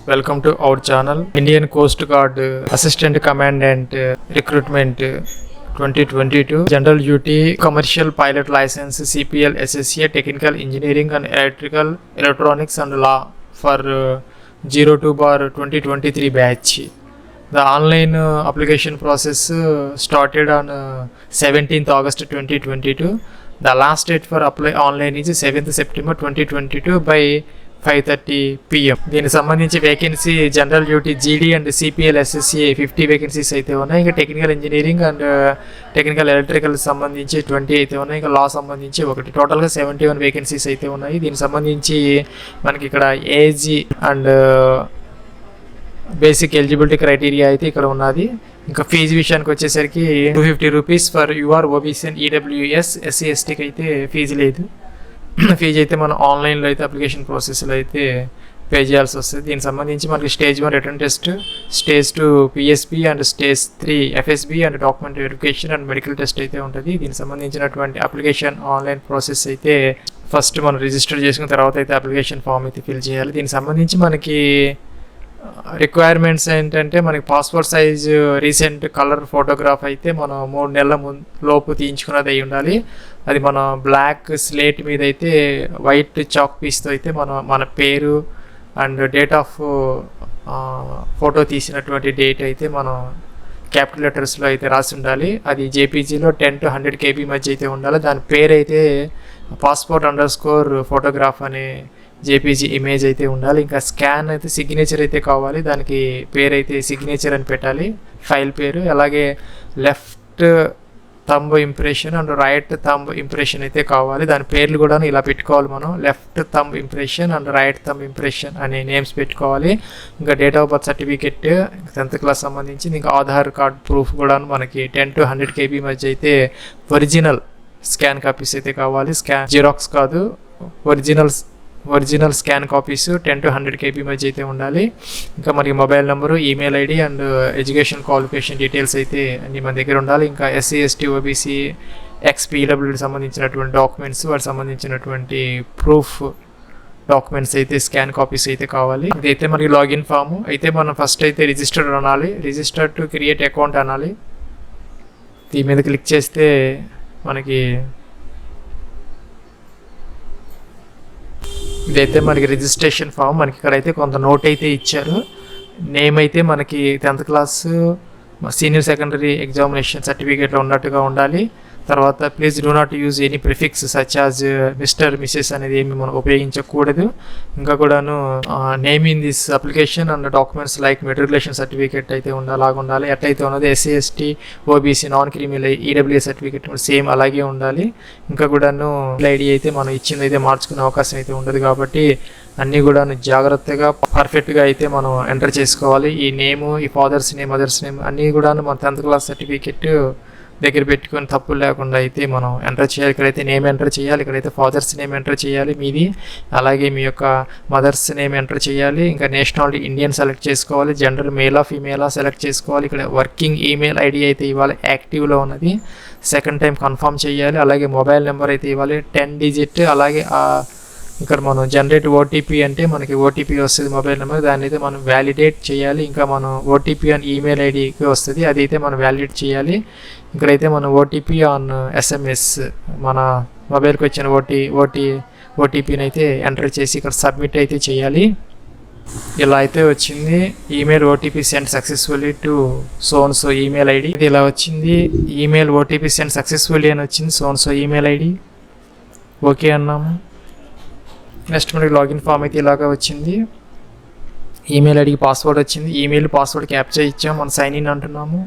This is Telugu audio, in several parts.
Welcome to our channel. Indian Coast Guard Assistant Commandant Recruitment 2022 General Duty Commercial Pilot License CPL SSA Technical Engineering and Electrical Electronics and Law for 02/2023 batch. The online application process started on 17th August 2022. The last date for apply online is 7th September 2022 by 5:30 PM. దీనికి సంబంధించి వేకెన్సీ జనరల్ డ్యూటీ జీడీ అండ్ సిపిఎల్ ఎస్ఎస్సి 50 వేకెన్సీస్ అయితే ఉన్నాయి. ఇంకా technical engineering and technical electrical సంబంధించి 20 అయితే ఉన్నాయి. ఇంకా లా సంబంధించి ఒకటి, టోటల్గా 71 వేకెన్సీస్ అయితే ఉన్నాయి. దీనికి సంబంధించి మనకి ఇక్కడ age and basic eligibility criteria అయితే ఇక్కడ ఉన్నది. ఇంకా ఫీజు విషయానికి వచ్చేసరికి 250 rupees for UR OBC and EWS SC ఎస్టీకి అయితే ఫీజు లేదు. ఫీజు అయితే మనం ఆన్లైన్లో అయితే అప్లికేషన్ ప్రాసెస్లో అయితే పే చేయాల్సి వస్తుంది. దీనికి సంబంధించి మనకి stage 1 return test, stage 2 PSP and stage 3 FSB and document verification and medical test అయితే ఉంటుంది. దీనికి సంబంధించినటువంటి అప్లికేషన్ ఆన్లైన్ ప్రాసెస్ అయితే ఫస్ట్ మనం రిజిస్టర్ చేసుకున్న తర్వాత అయితే అప్లికేషన్ ఫామ్ అయితే ఫిల్ చేయాలి. దీనికి సంబంధించి మనకి రిక్వైర్మెంట్స్ ఏంటంటే మనకి passport size recent colour photograph అయితే మనం 3 నెలల లోపు తీయించుకున్నది అయి ఉండాలి. అది మన బ్లాక్ స్లేట్ మీద అయితే వైట్ చాక్ పీస్తో అయితే మన పేరు అండ్ డేట్ ఆఫ్ ఫోటో తీసినటువంటి డేట్ అయితే మనం క్యాపిటల్ లెటర్స్లో అయితే రాసి ఉండాలి. అది జేపీజీలో 10 to 100 KB మధ్య అయితే ఉండాలి. దాని పేరు అయితే passport_photograph అనే జేపీజీ ఇమేజ్ అయితే ఉండాలి. ఇంకా స్కాన్ అయితే సిగ్నేచర్ అయితే కావాలి. దానికి పేరు అయితే సిగ్నేచర్ అని పెట్టాలి, ఫైల్ పేరు. అలాగే left thumb impression and right thumb impression అయితే కావాలి. దాని పేర్లు కూడా ఇలా పెట్టుకోవాలి. మనం left thumb impression and right thumb impression అనే నేమ్స్ పెట్టుకోవాలి. ఇంకా date of birth certificate 10th class సంబంధించి, ఇంకా ఆధార్ కార్డ్ ప్రూఫ్ కూడా మనకి 10 to 100 KB మధ్య అయితే ఒరిజినల్ స్కాన్ కాపీస్ అయితే కావాలి. స్కాన్ జిరాక్స్ కాదు, original scan copies 10 to 100 KB మధ్య అయితే ఉండాలి. ఇంకా మనకి mobile number, email ID and education qualification details అయితే అన్ని మన దగ్గర ఉండాలి. ఇంకా ఎస్సీ ఎస్టీ ఓబీసీ ఎక్స్పీడబ్ల్యూకి సంబంధించినటువంటి డాక్యుమెంట్స్, వాటికి సంబంధించినటువంటి ప్రూఫ్ డాక్యుమెంట్స్ అయితే స్కాన్ కాపీస్ అయితే కావాలి. ఇదైతే మనకి లాగిన్ ఫామ్ అయితే మనం ఫస్ట్ అయితే రిజిస్టర్డ్ అనాలి. రిజిస్టర్ టు క్రియేట్ అకౌంట్ అనాలి. దీని మీద క్లిక్ చేస్తే మనకి ఇదైతే మనకి రిజిస్ట్రేషన్ ఫామ్. మనకి ఇక్కడైతే కొంత నోట్ అయితే ఇచ్చారు. నేమ్ అయితే మనకి 10th class senior secondary examination సర్టిఫికేట్లో ఉన్నట్టుగా ఉండాలి. తర్వాత please do not use any prefix such as mister Mrs అనేది ఏమి మనం ఉపయోగించకూడదు. ఇంకా కూడాను name in this application and documents like matriculation certificate అయితే ఉండాలి. ఎట్లయితే ఉన్నది SC ST OBC non criminal EWS certificate same అలాగే ఉండాలి. ఇంకా కూడాను ఐడి అయితే మనం ఇచ్చింది అయితే మార్చుకునే అవకాశం అయితే ఉండదు. కాబట్టి అన్నీ కూడా జాగ్రత్తగా పర్ఫెక్ట్గా అయితే మనం ఎంటర్ చేసుకోవాలి. ఈ నేము, ఈ ఫాదర్స్ నేమ్, మదర్స్ నేమ్ అన్నీ కూడా మన 10th క్లాస్ సర్టిఫికేట్ దగ్గర పెట్టుకొని తప్పు లేకుండా అయితే మనం ఎంటర్ చేయాలి. ఇక్కడైతే నేమ్ ఎంటర్ చేయాలి, ఇక్కడైతే ఫాదర్స్ నేమ్ ఎంటర్ చేయాలి మీది, అలాగే మీ యొక్క మదర్స్ నేమ్ ఎంటర్ చేయాలి. ఇంకా నేషనాలిటీ ఇండియన్ సెలెక్ట్ చేసుకోవాలి, జెండర్ మేలా ఫీమేలా సెలెక్ట్ చేసుకోవాలి. ఇక్కడ వర్కింగ్ ఈమెయిల్ ఐడి అయితే ఇవ్వాలి, యాక్టివ్లో ఉన్నది. సెకండ్ టైం కన్ఫర్మ్ చేయాలి. అలాగే మొబైల్ నెంబర్ అయితే ఇవ్వాలి 10 digit. అలాగే ఇక్కడ మనం జనరేట్ ఓటీపీ అంటే మనకి ఓటీపీ వస్తుంది మొబైల్ నెంబర్, దాన్ని అయితే మనం వ్యాలిడేట్ చేయాలి. ఇంకా మనం ఓటీపీ ఆన్ ఈమెయిల్ ఐడికి వస్తుంది, అది అయితే మనం వ్యాలిడేట్ చేయాలి. ఇక్కడైతే మనం ఓటీపీ ఆన్ ఎస్ఎంఎస్ మన మొబైల్కి వచ్చిన ఓటీపీని అయితే ఎంటర్ చేసి ఇక్కడ సబ్మిట్ అయితే చేయాలి. ఇలా అయితే వచ్చింది. Email OTP send successfully to సోన్సో email ID. ఇది ఇలా వచ్చింది, ఈమెయిల్ ఓటీపీ సెండ్ సక్సెస్ఫుల్లీ అని వచ్చింది, సోన్సో ఈమెయిల్ ఐడి. ఓకే అన్నాము. నెక్స్ట్ మనకి లాగిన్ ఫామ్ అయితే ఇలాగా వచ్చింది. ఈమెయిల్ ఐడికి పాస్వర్డ్ వచ్చింది, ఈమెయిల్ పాస్వర్డ్ క్యాప్చర్ ఇచ్చాము. మనం సైన్ ఇన్ అంటున్నాము,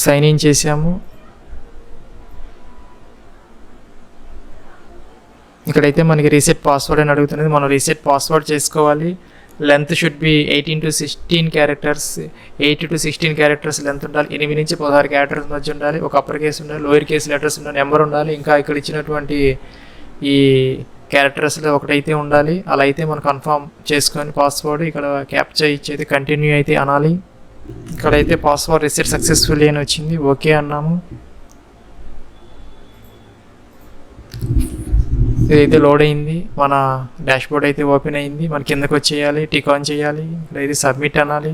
సైన్ ఇన్ చేసాము. ఇక్కడైతే మనకి రీసెట్ పాస్వర్డ్ అని అడుగుతున్నది, మనం రీసెట్ పాస్వర్డ్ చేసుకోవాలి. Length should be 18 to 16 characters, 8 to 16 characters length ఉండాలి. 8 నుంచి 16 క్యారెక్టర్స్ మధ్య ఉండాలి. ఒక అప్పర్ కేసు ఉండాలి, లోయర్ కేసు లెటర్స్ ఉండాలి, నెంబర్ ఉండాలి. ఇంకా ఇక్కడ ఇచ్చినటువంటి ఈ క్యారెక్టర్స్లో ఒకటైతే ఉండాలి. అలా అయితే మనం కన్ఫర్మ్ చేసుకొని పాస్వర్డ్ ఇక్కడ క్యాప్చర్ ఇచ్చేది కంటిన్యూ అయితే అనాలి. ఇక్కడైతే పాస్వర్డ్ రీసెట్ సక్సెస్ఫుల్లీ అని వచ్చింది, ఓకే అన్నాము. ఇదైతే లోడ్ అయింది, మన డాష్బోర్డ్ అయితే ఓపెన్ అయింది. మన కిందకు వచ్చేయాలి, టిక్ ఆన్ చేయాలి, ఇక్కడైతే సబ్మిట్ అనాలి.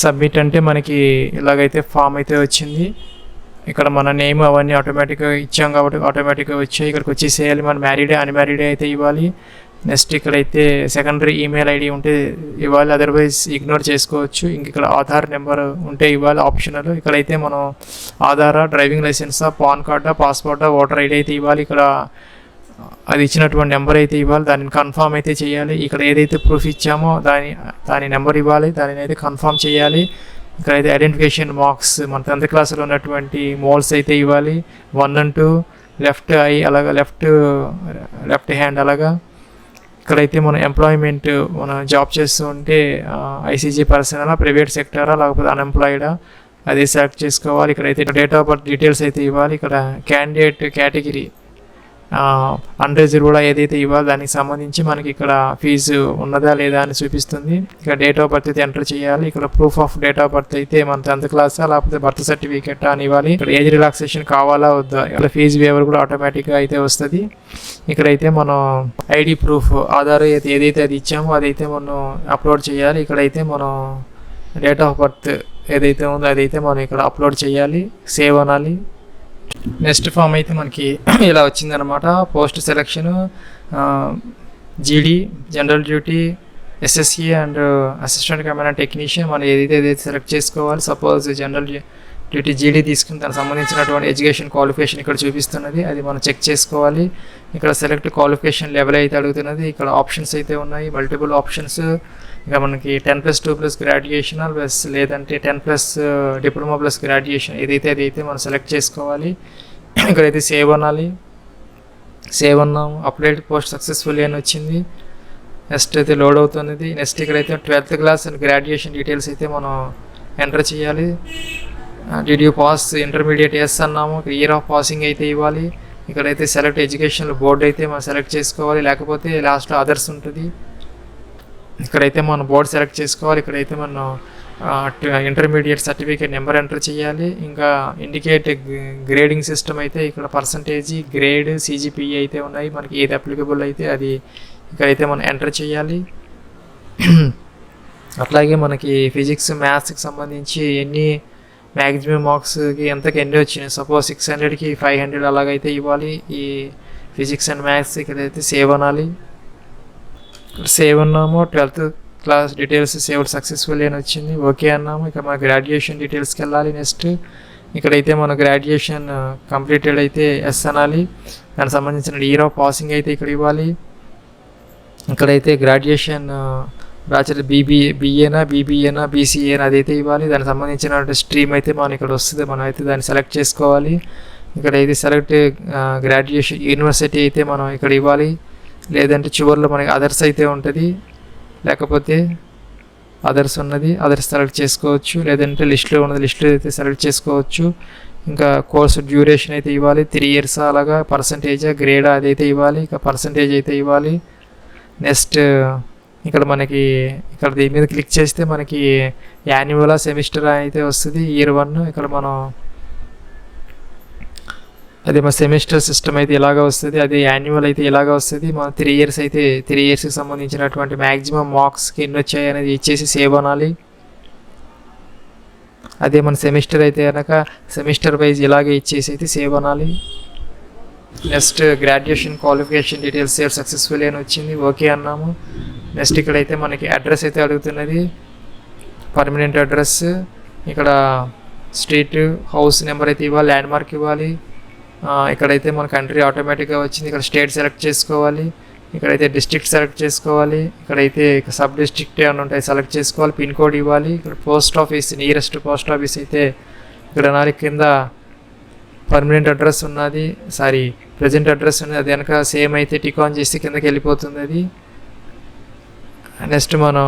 సబ్మిట్ అంటే మనకి ఇలాగైతే ఫామ్ అయితే వచ్చింది. ఇక్కడ మన నేమ్ అవన్నీ ఆటోమేటిక్గా ఇచ్చాం కాబట్టి ఆటోమేటిక్గా వచ్చాయి. ఇక్కడికి వచ్చేసేయాలి. మన మ్యారీడే అన్మ్యారీడే అయితే ఇవ్వాలి. నెక్స్ట్ ఇక్కడైతే సెకండరీ ఈమెయిల్ ఐడి ఉంటే ఇవ్వాలి, అదర్వైజ్ ఇగ్నోర్ చేసుకోవచ్చు. ఇంక ఇక్కడ ఆధార్ నెంబర్ ఉంటే ఇవ్వాలి, ఆప్షనల్. ఇక్కడైతే మనం ఆధారా, డ్రైవింగ్ లైసెన్సా, పాన్ కార్డా, పాస్పోర్టా, ఓటర్ ఐడి అయితే ఇవ్వాలి. ఇక్కడ అది ఇచ్చినటువంటి నెంబర్ అయితే ఇవ్వాలి, దానిని కన్ఫర్మ్ అయితే చేయాలి. ఇక్కడ ఏదైతే ప్రూఫ్ ఇచ్చామో దాని నెంబర్ ఇవ్వాలి, దానిని అయితే కన్ఫర్మ్ చేయాలి. ఇక్కడైతే ఐడెంటిఫికేషన్ మార్క్స్ మన 10th క్లాస్లో ఉన్నటువంటి మోల్స్ అయితే ఇవ్వాలి, 1 and 2, లెఫ్ట్ ఐ అలాగా, లెఫ్ట్ హ్యాండ్ అలాగా. ఇక్కడైతే మన ఎంప్లాయ్మెంట్, మన జాబ్ చేస్తూ ఉంటే ఐసీజీ పర్సనలా, ప్రైవేట్ సెక్టరా, లేకపోతే అన్ఎంప్లాయిడా, అదే సెలెక్ట్ చేసుకోవాలి. ఇక్కడైతే డేట్ ఆఫ్ బర్త్ డీటెయిల్స్ అయితే ఇవ్వాలి. ఇక్కడ క్యాండిడేట్ కేటగిరీ అన్రిజర్వ్డ్ ఏదైతే ఇవ్వాలి దానికి సంబంధించి మనకి ఇక్కడ ఫీజు ఉన్నదా లేదా అని చూపిస్తుంది. ఇక్కడ డేట్ ఆఫ్ బర్త్ అయితే ఎంటర్ చేయాలి. ఇక్కడ proof of date of birth అయితే మన 10th క్లాసా లేకపోతే బర్త్ సర్టిఫికేట్ అని ఇవ్వాలి. ఇక్కడ ఏజ్ రిలాక్సేషన్ కావాలా వద్దా, ఇక్కడ ఫీజు వేవర్ కూడా ఆటోమేటిక్గా అయితే వస్తుంది. ఇక్కడైతే మనం ఐడి ప్రూఫ్ ఆధార్ ఏదైతే అది ఇచ్చామో అదైతే మనం అప్లోడ్ చేయాలి. ఇక్కడైతే మనం డేట్ ఆఫ్ బర్త్ ఏదైతే ఉందో అదైతే మనం ఇక్కడ అప్లోడ్ చేయాలి, సేవ్ అనాలి. నెక్స్ట్ ఫామ్ అయితే మనకి ఇలా వచ్చిందనమాట. పోస్ట్ సెలెక్షన్, జీడీ, general duty, SSC and assistant commandant technician మనం ఏదైతే సెలెక్ట్ చేసుకోవాలి. సపోజ్ జనరల్ డ్యూటీ జీడీ తీసుకుని దానికి సంబంధించినటువంటి ఎడ్యుకేషన్ క్వాలిఫికేషన్ ఇక్కడ చూపిస్తున్నది, అది మనం చెక్ చేసుకోవాలి. ఇక్కడ సెలెక్ట్ క్వాలిఫికేషన్ లెవెల్ అయితే అడుగుతున్నది. ఇక్కడ ఆప్షన్స్ అయితే ఉన్నాయి, మల్టిపుల్ ఆప్షన్స్. ఇక మనకి 10+2+ గ్రాడ్యుయేషన్ ప్లస్ లేదంటే 10+ డిప్లొమా ప్లస్ గ్రాడ్యుయేషన్ ఏదైతే అదైతే మనం సెలెక్ట్ చేసుకోవాలి. ఇక్కడైతే సేవ్ అనాలి. సేవ్ అన్నాము. అప్డేట్ పోస్ట్ సక్సెస్ఫుల్లీ అని వచ్చింది. నెక్స్ట్ అయితే లోడ్ అవుతున్నది. నెక్స్ట్ ఇక్కడైతే 12th class and graduation details అయితే మనం ఎంటర్ చేయాలి. Did you pass intermediate yes అన్నాము. ఇయర్ ఆఫ్ పాసింగ్ అయితే ఇవ్వాలి. ఇక్కడైతే సెలెక్ట్ ఎడ్యుకేషన్ బోర్డు అయితే మనం సెలెక్ట్ చేసుకోవాలి, లేకపోతే లాస్ట్లో అదర్స్ ఉంటుంది. ఇక్కడైతే మనం బోర్డు సెలెక్ట్ చేసుకోవాలి. ఇక్కడైతే మనం ఇంటర్మీడియట్ సర్టిఫికేట్ నెంబర్ ఎంటర్ చేయాలి. ఇంకా ఇండికేట్ గ్రేడింగ్ సిస్టమ్ అయితే ఇక్కడ పర్సంటేజ్, గ్రేడ్, సిజిపిఏ అయితే ఉన్నాయి. మనకి ఏది అప్లికబుల్ అయితే అది ఇక్కడైతే మనం ఎంటర్ చేయాలి. అట్లాగే మనకి ఫిజిక్స్, మ్యాథ్స్కి సంబంధించి ఎన్ని మ్యాక్సిమం మార్క్స్కి ఎన్ని వచ్చినాయి, సపోజ్ 600కి 500 అలాగైతే ఇవ్వాలి. ఈ ఫిజిక్స్ అండ్ మ్యాథ్స్ ఇక్కడైతే సేవ్ అనాలి. సేవ్ అన్నాము. 12th class details save successful అని వచ్చింది, ఓకే అన్నాము. ఇక మన గ్రాడ్యుయేషన్ డీటెయిల్స్కి వెళ్ళాలి. నెక్స్ట్ ఇక్కడైతే మన గ్రాడ్యుయేషన్ కంప్లీటెడ్ అయితే ఎస్ అనాలి. దానికి సంబంధించిన ఇయర్ ఆఫ్ పాసింగ్ అయితే ఇక్కడ ఇవ్వాలి. ఇక్కడైతే గ్రాడ్యుయేషన్ బ్యాచులర్ బీఏనా, బీసీఏనా అదైతే ఇవ్వాలి. దానికి సంబంధించిన స్ట్రీమ్ అయితే మనం ఇక్కడ వస్తుంది, మనం అయితే దాన్ని సెలెక్ట్ చేసుకోవాలి. ఇక్కడ అయితే సెలెక్ట్ గ్రాడ్యుయేషన్ యూనివర్సిటీ అయితే మనం ఇక్కడ ఇవ్వాలి, లేదంటే చివరిలో మనకి అదర్స్ అయితే ఉంటుంది, లేకపోతే అదర్స్ ఉన్నది అదర్స్ సెలెక్ట్ చేసుకోవచ్చు, లేదంటే లిస్ట్లో ఉన్నది లిస్ట్లో అయితే సెలెక్ట్ చేసుకోవచ్చు. ఇంకా కోర్సు డ్యూరేషన్ అయితే ఇవ్వాలి, 3 years అలాగా. పర్సంటేజా, గ్రేడా అదైతే ఇవ్వాలి. ఇక పర్సంటేజ్ అయితే ఇవ్వాలి. నెక్స్ట్ ఇక్కడ మనకి ఇక్కడ దీని మీద క్లిక్ చేస్తే మనకి యాన్యువల్ సెమిస్టర్ అయితే వస్తుంది, ఇయర్ 1. ఇక్కడ మనం అదే మన సెమిస్టర్ సిస్టమ్ అయితే ఇలాగ వస్తుంది, అదే యాన్యువల్ అయితే ఇలాగ వస్తుంది. మన 3 years అయితే 3 yearsకి సంబంధించినటువంటి మ్యాక్సిమం మార్క్స్కి ఎన్ని వచ్చాయి అనేది ఇచ్చేసి సేవ్ అనాలి. అదే మన సెమిస్టర్ అయితే కనుక సెమిస్టర్ వైజ్ ఇలాగే ఇచ్చేసి అయితే సేవ్ అనాలి. Next graduation qualification details save successful అని వచ్చింది, ఓకే అన్నాము. నెక్స్ట్ ఇక్కడైతే మనకి అడ్రస్ అయితే అడుగుతున్నది, పర్మనెంట్ అడ్రస్. ఇక్కడ స్ట్రీట్, హౌస్ నెంబర్ అయితే ఇవ్వాలి, ల్యాండ్ మార్క్ ఇవ్వాలి. ఇక్కడైతే మన కంట్రీ ఆటోమేటిక్గా వచ్చింది. ఇక్కడ స్టేట్ సెలెక్ట్ చేసుకోవాలి. ఇక్కడైతే డిస్ట్రిక్ట్ సెలెక్ట్ చేసుకోవాలి. ఇక్కడైతే సబ్ డిస్ట్రిక్ట్ ఏమైనా ఉంటాయి సెలెక్ట్ చేసుకోవాలి. పిన్ కోడ్ ఇవ్వాలి. ఇక్కడ post office, nearest post office అయితే ఇక్కడ 4 కింద పర్మనెంట్ అడ్రస్ ఉన్నది, ప్రజెంట్ అడ్రస్ ఉన్నది, అది వెనక సేమ్ అయితే టిక్ ఆన్ చేసి కిందకి వెళ్ళిపోతుంది అది. నెక్స్ట్ మనం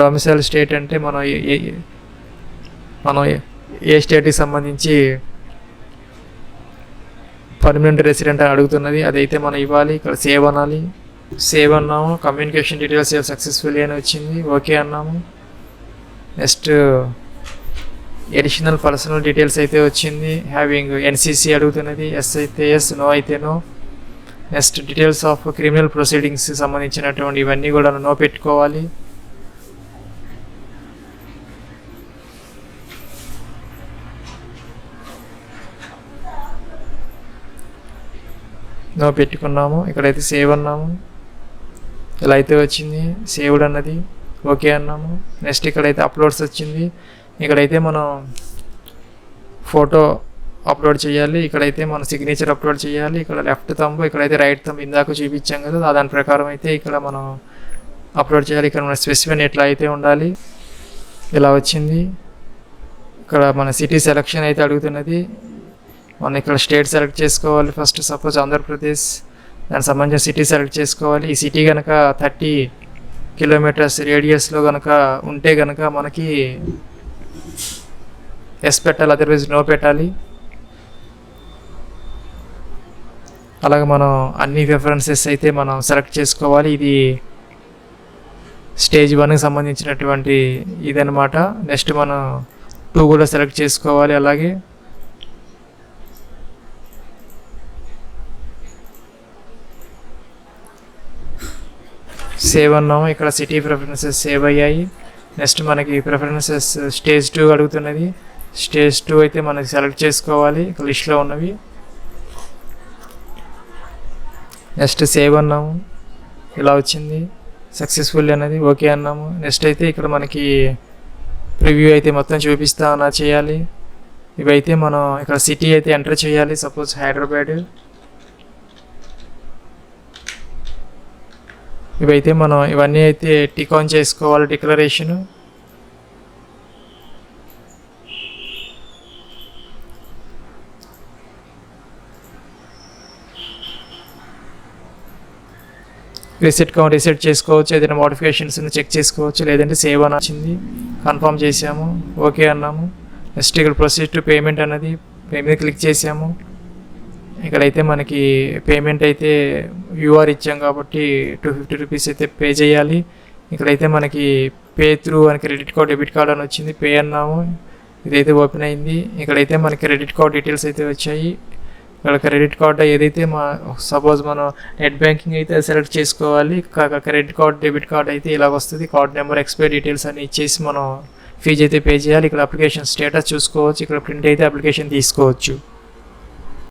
డొమిసైల్ స్టేట్ అంటే మనం ఏ స్టేట్కి సంబంధించి పర్మనెంట్ రెసిడెంట్ అని అడుగుతున్నది, అదైతే మనం ఇవ్వాలి. ఇక్కడ సేవ్ అనాలి. సేవ్ అన్నాము. కమ్యూనికేషన్ డీటెయిల్స్ సేవ్ సక్సెస్ఫుల్లీ అని వచ్చింది, ఓకే అన్నాము. నెక్స్ట్ అడిషనల్ పర్సనల్ డీటెయిల్స్ అయితే వచ్చింది. హ్యావింగ్ ఎన్సీసీ అడుగుతున్నది, ఎస్ అయితే ఎస్, నో అయితే no. Next details of criminal proceedings సంబంధించినటువంటి ఇవన్నీ కూడా నో పెట్టుకోవాలి. నో పెట్టుకున్నాము. ఇక్కడైతే సేవ్ అన్నాము, ఇలా అయితే వచ్చింది. సేవ్డ్ అన్నది ఓకే అన్నాము. నెక్స్ట్ ఇక్కడైతే అప్లోడ్స్ వచ్చింది. ఇక్కడైతే మనం ఫోటో అప్లోడ్ చేయాలి, ఇక్కడైతే మన సిగ్నేచర్ అప్లోడ్ చేయాలి. ఇక్కడ లెఫ్ట్ థంబ్, ఇక్కడైతే రైట్ థంబ్ ఇందాక చూపించాం కదా, దాని ప్రకారం అయితే ఇక్కడ మనం అప్లోడ్ చేయాలి. ఇక్కడ మన స్పెసిఫిన్ ఎట్లా అయితే ఉండాలి, ఇలా వచ్చింది. ఇక్కడ మన సిటీ సెలెక్షన్ అయితే అడుగుతున్నది. మనం ఇక్కడ స్టేట్ సెలెక్ట్ చేసుకోవాలి. ఫస్ట్ సపోజ్ ఆంధ్రప్రదేశ్, దానికి సంబంధించిన సిటీ సెలెక్ట్ చేసుకోవాలి. ఈ సిటీ కనుక 30 కిలోమీటర్స్ రేడియస్లో కనుక ఉంటే కనుక మనకి ఎస్ పెట్టాలి, అదర్వైజ్ నో పెట్టాలి. అలాగే మనం అన్ని ప్రిఫరెన్సెస్ అయితే మనం సెలెక్ట్ చేసుకోవాలి. ఇది స్టేజ్ 1కి సంబంధించినటువంటి ఇదనమాట. నెక్స్ట్ మనం 2 కూడా సెలెక్ట్ చేసుకోవాలి. అలాగే సేవ్ అన్నాము. ఇక్కడ సిటీ ప్రిఫరెన్సెస్ సేవ్ అయ్యాయి. నెక్స్ట్ మనకి ప్రిఫరెన్సెస్ స్టేజ్ 2 అడుగుతున్నది. స్టేజ్ 2 అయితే మనకి సెలెక్ట్ చేసుకోవాలి ఇక్కడ లిస్ట్లో ఉన్నవి. నెక్స్ట్ సేవ్ అన్నాము, ఇలా వచ్చింది. సక్సెస్ఫుల్ అనేది ఓకే అన్నాము. నెక్స్ట్ అయితే ఇక్కడ మనకి ప్రివ్యూ అయితే మొత్తం చూపిస్తా అన్నా చేయాలి. ఇవైతే మనం ఇక్కడ సిటీ అయితే ఎంటర్ చేయాలి. సపోజ్ హైదరాబాద్. ఇవైతే మనం ఇవన్నీ అయితే టిక్ ఆన్ చేసుకోవాలి. డిక్లరేషన్ రీసెట్ చేసుకోవచ్చు. ఏదైనా మోడిఫికేషన్స్ చెక్ చేసుకోవచ్చు, లేదంటే సేవ్ అని వచ్చింది. కన్ఫర్మ్ చేసాము, ఓకే అన్నాము. నెక్స్ట్ ఇక్కడ ప్రొసీడ్ టు పేమెంట్ అన్నది పేమెంట్ క్లిక్ చేసాము. ఇక్కడైతే మనకి పేమెంట్ అయితే యూఆర్ ఇచ్చాం కాబట్టి 250 రూపీస్ అయితే పే చేయాలి. ఇక్కడైతే మనకి పే త్రూ అని క్రెడిట్ కార్డ్ డెబిట్ కార్డ్ అని వచ్చింది. పే అన్నాము, ఇదైతే ఓపెన్ అయింది. ఇక్కడైతే మనకి క్రెడిట్ కార్డ్ డీటెయిల్స్ అయితే వచ్చాయి. ఇక్కడ క్రెడిట్ కార్డ్ ఏదైతే సపోజ్ మనం నెట్ బ్యాంకింగ్ అయితే సెలెక్ట్ చేసుకోవాలి. క్రెడిట్ కార్డ్ డెబిట్ కార్డ్ అయితే ఇలాగ వస్తుంది. కార్డ్ నెంబర్, ఎక్స్పైరీ డీటెయిల్స్ అని ఇచ్చేసి మనం ఫీజు అయితే పే చేయాలి. ఇక్కడ అప్లికేషన్ స్టేటస్ చూసుకోవచ్చు. ఇక్కడ ప్రింట్ అయితే అప్లికేషన్ తీసుకోవచ్చు.